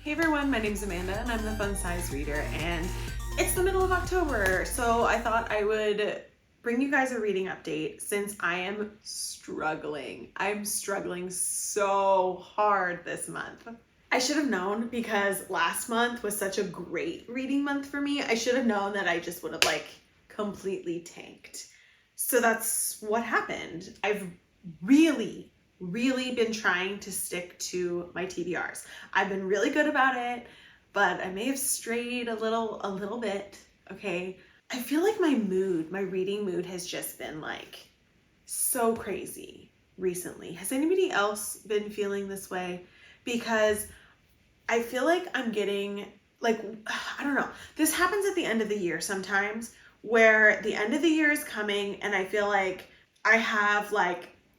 Hey everyone, my name's Amanda and I'm the Fun Size Reader, and it's the middle of October, so I thought I would bring you guys a reading update since I am struggling. I'm struggling so hard this month. I should have known because last month was such a great reading month for me. I should have known that I just would have completely tanked. So that's what happened. I've really been trying to stick to my TBRs. I've been really good about it, but I may have strayed a little bit, okay? I feel like my reading mood has just been so crazy recently. Has anybody else been feeling this way? Because I feel like I'm getting, I don't know. This happens at the end of the year sometimes, where the end of the year is coming and I feel like I have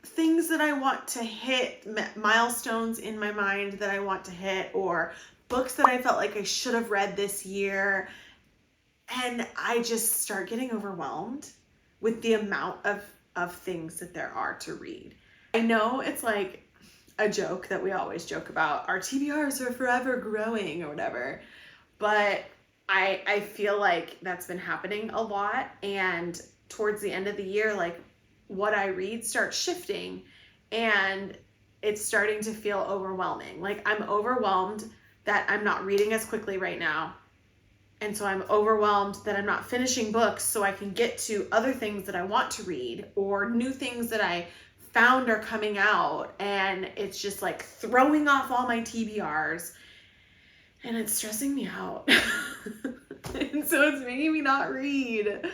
things that I want to hit, milestones in my mind that I want to hit, or books that I felt like I should have read this year. And I just start getting overwhelmed with the amount of things that there are to read. I know it's like a joke that we always joke about, our TBRs are forever growing or whatever, but I feel like that's been happening a lot, and towards the end of the year, what I read starts shifting and it's starting to feel overwhelming. I'm overwhelmed that I'm not reading as quickly right now. And so I'm overwhelmed that I'm not finishing books so I can get to other things that I want to read, or new things that I found are coming out. And it's just throwing off all my TBRs and it's stressing me out. And so it's making me not read.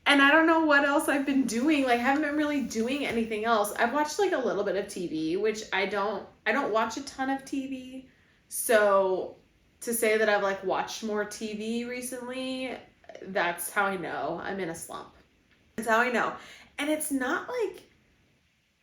And I don't know what else I've been doing. I haven't been really doing anything else. I've watched a little bit of TV, which I don't watch a ton of TV. So to say that I've watched more TV recently, that's how I know I'm in a slump. That's how I know. And it's not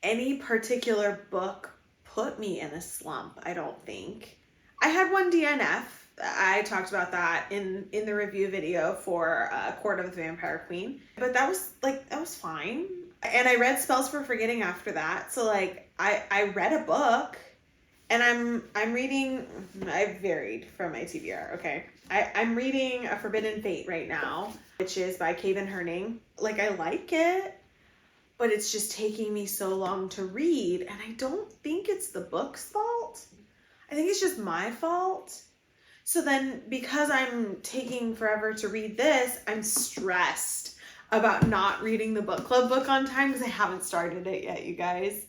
any particular book put me in a slump, I don't think. I had one DNF. I talked about that in the review video for Court of the Vampire Queen, but that was fine. And I read Spells for Forgetting after that. So I read a book, and I'm reading, I've varied from my TBR, okay? I'm reading A Forbidden Fate right now, which is by Kaven Herning. I like it, but it's just taking me so long to read, and I don't think it's the book's fault. I think it's just my fault. So then, because I'm taking forever to read this, I'm stressed about not reading the book club book on time because I haven't started it yet, you guys.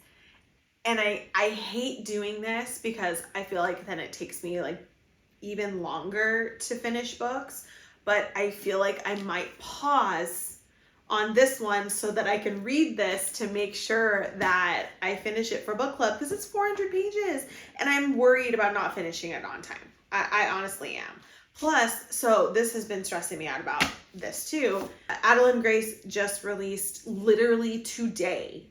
And I hate doing this because I feel like then it takes me even longer to finish books. But I feel like I might pause on this one so that I can read this to make sure that I finish it for book club, because it's 400 pages and I'm worried about not finishing it on time. I honestly am. Plus, so this has been stressing me out about this too. Adeline Grace just released literally today,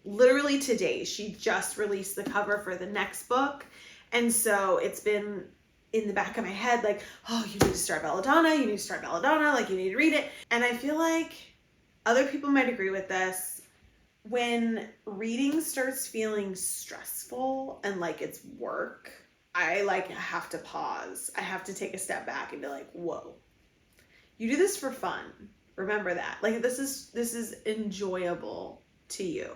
she just released the cover for the next book. And so it's been in the back of my head, oh, you need to start Belladonna, you need to read it. And I feel like other people might agree with this. When reading starts feeling stressful and it's work, I have to pause. I have to take a step back and be whoa, you do this for fun. Remember that. This is enjoyable to you.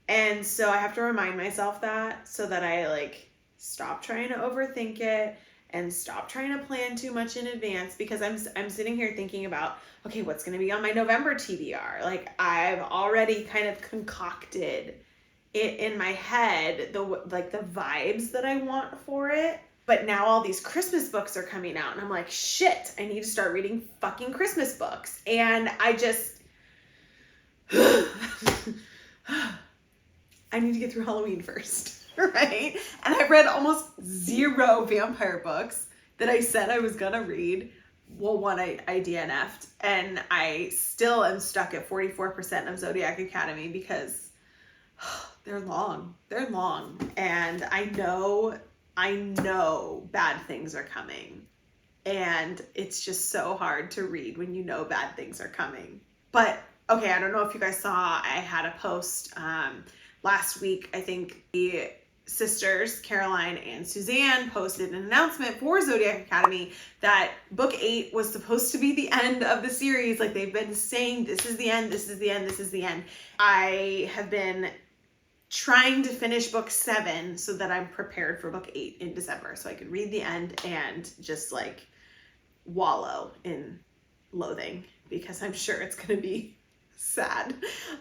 And so I have to remind myself that, so that I stop trying to overthink it and stop trying to plan too much in advance, because I'm sitting here thinking about, okay, what's going to be on my November TBR? I've already kind of concocted it in my head, the vibes that I want for it. But now all these Christmas books are coming out and I'm like, shit, I need to start reading fucking Christmas books. And I just I need to get through Halloween first, right? And I've read almost 0 vampire books that I said I was gonna read. Well, one I DNF'd, and I still am stuck at 44% of Zodiac Academy because they're long, and I know bad things are coming, and it's just so hard to read when you know bad things are coming. But okay, I don't know if you guys saw, I had a post last week, I think, sisters, Caroline and Suzanne, posted an announcement for Zodiac Academy that book 8 was supposed to be the end of the series. Like, they've been saying, this is the end, this is the end, this is the end. I have been trying to finish book 7 so that I'm prepared for book 8 in December, so I could read the end and just like wallow in loathing, because I'm sure it's gonna be sad.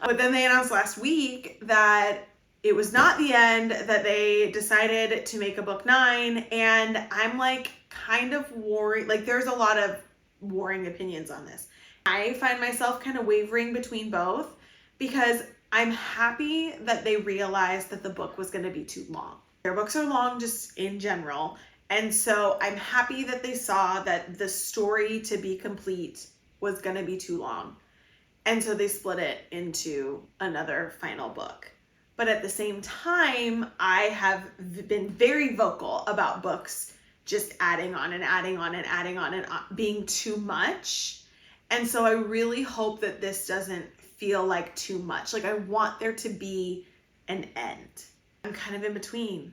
But then they announced last week that it was not the end, that they decided to make a book 9, and I'm like kind of worried. Like, there's a lot of warring opinions on this. I find myself kind of wavering between both, because I'm happy that they realized that the book was going to be too long. Their books are long just in general, and so I'm happy that they saw that the story to be complete was going to be too long, and so they split it into another final book. But at the same time, I have been very vocal about books just adding on and adding on and adding on and being too much. And so I really hope that this doesn't feel like too much. Like, I want there to be an end. I'm kind of in between.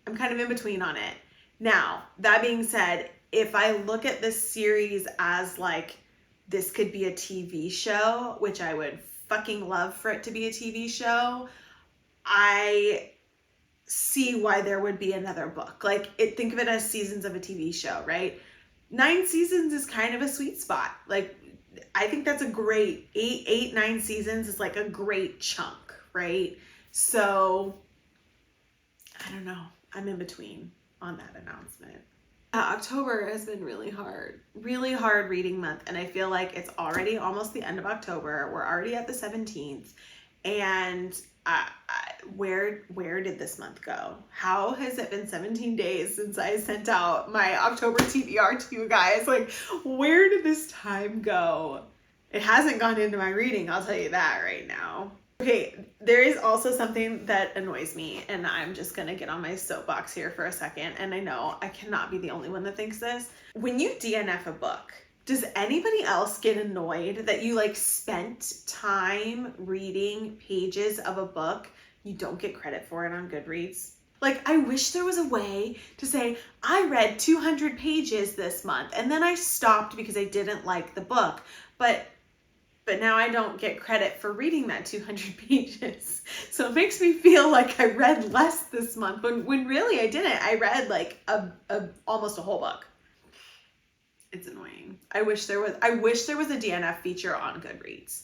I'm kind of in between on it. Now, that being said, if I look at this series as like, this could be a TV show, which I would fucking love for it to be a TV show, I see why there would be another book. Like, think of it as seasons of a TV show, right? 9 seasons is kind of a sweet spot. Like, I think that's a great 9 seasons is like a great chunk, right? So I don't know. I'm in between on that announcement. October has been really hard reading month, and I feel like it's already almost the end of October. We're already at the 17th, and where did this month go? How has it been 17 days since I sent out my October TBR to you guys? Like, where did this time go? It hasn't gone into my reading, I'll tell you that right now. Okay, there is also something that annoys me, and I'm just gonna get on my soapbox here for a second, and I know I cannot be the only one that thinks this. When you DNF a book, does anybody else get annoyed that you like spent time reading pages of a book you don't get credit for it on Goodreads? Like, I wish there was a way to say, I read 200 pages this month, and then I stopped because I didn't like the book, but now I don't get credit for reading that 200 pages. So it makes me feel like I read less this month, when really I didn't. I read like almost a whole book. It's annoying. I wish there was a DNF feature on Goodreads,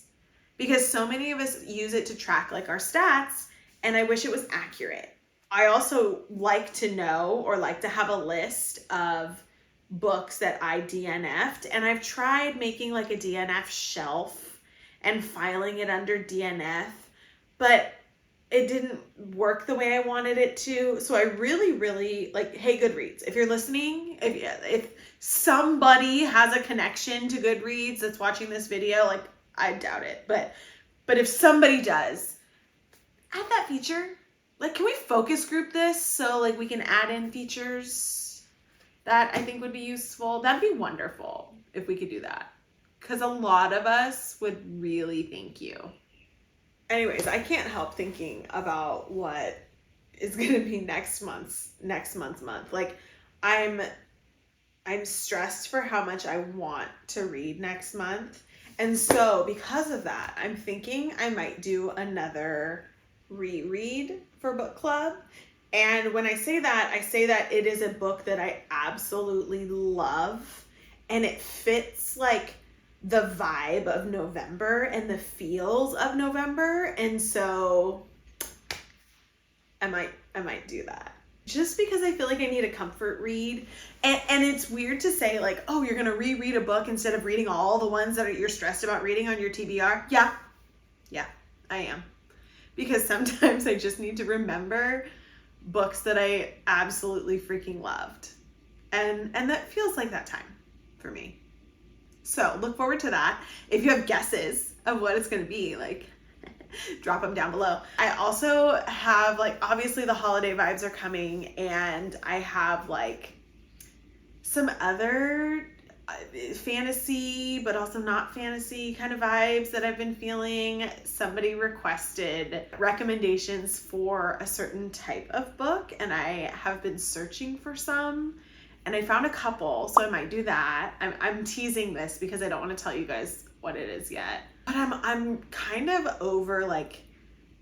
because so many of us use it to track like our stats, and I wish it was accurate. I also like to know, or like to have a list of books that I DNF'd, and I've tried making like a DNF shelf and filing it under DNF, but it didn't work the way I wanted it to. So I really like, hey Goodreads, if you're listening, if somebody has a connection to Goodreads that's watching this video, like, I doubt it, but if somebody does, add that feature. Like, can we focus group this so like we can add in features that I think would be useful? That'd be wonderful if we could do that, because a lot of us would really thank you. Anyways, I can't help thinking about what is going to be next month's month. Like, I'm stressed for how much I want to read next month. And so because of that, I'm thinking I might do another reread for book club. And when I say that it is a book that I absolutely love, and it fits like the vibe of November and the feels of November. And so I might do that, just because I feel like I need a comfort read. And it's weird to say like, oh, you're gonna reread a book instead of reading all the ones that you're stressed about reading on your TBR. Yeah, I am. Because sometimes I just need to remember books that I absolutely freaking loved. And that feels like that time for me. So look forward to that. If you have guesses of what it's going to be, like, drop them down below. I also have, like, obviously the holiday vibes are coming, and I have like some other fantasy, but also not fantasy kind of vibes that I've been feeling. Somebody requested recommendations for a certain type of book, and I have been searching for some, and I found a couple, so I might do that. I'm teasing this because I don't want to tell you guys what it is yet, but I'm kind of over like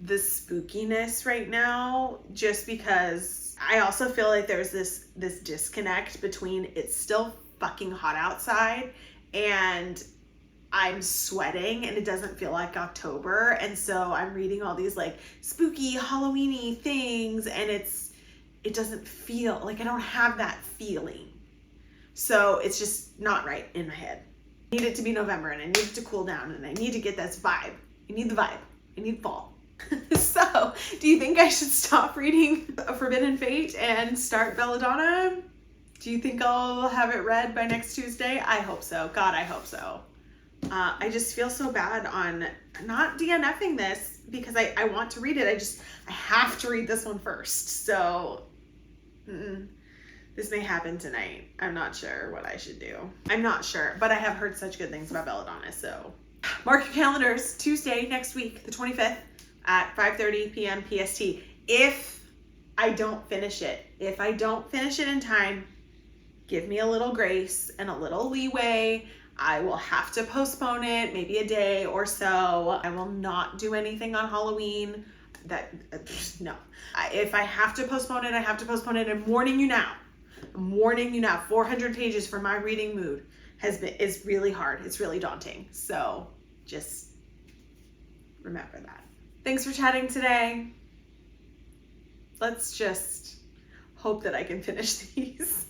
the spookiness right now, just because I also feel like there's this disconnect between it's still fucking hot outside and I'm sweating and it doesn't feel like October, and so I'm reading all these like spooky Halloweeny things and it doesn't feel like, I don't have that feeling, so it's just not right in my head. I need it to be November and I need it to cool down and I need to get this vibe. I need the vibe. I need fall. So do you think I should stop reading A Forbidden Fate and start Belladonna? Do you think I'll have it read by next Tuesday? I hope so. God, I hope so. I just feel so bad on not DNFing this because I want to read it. I have to read this one first. So this may happen tonight. I'm not sure what I should do. I'm not sure, but I have heard such good things about Belladonna. So mark your calendars, Tuesday next week, the 25th at 5:30 p.m. PST. If I don't finish it in time, give me a little grace and a little leeway. I will have to postpone it, maybe a day or so. I will not do anything on Halloween. No. If I have to postpone it, I have to postpone it. I'm warning you now. 400 pages for my reading mood is really hard. It's really daunting. So just remember that. Thanks for chatting today. Let's just hope that I can finish these.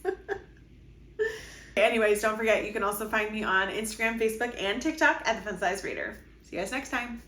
Anyways, don't forget, you can also find me on Instagram, Facebook, and TikTok at The Fun Size Reader. See you guys next time.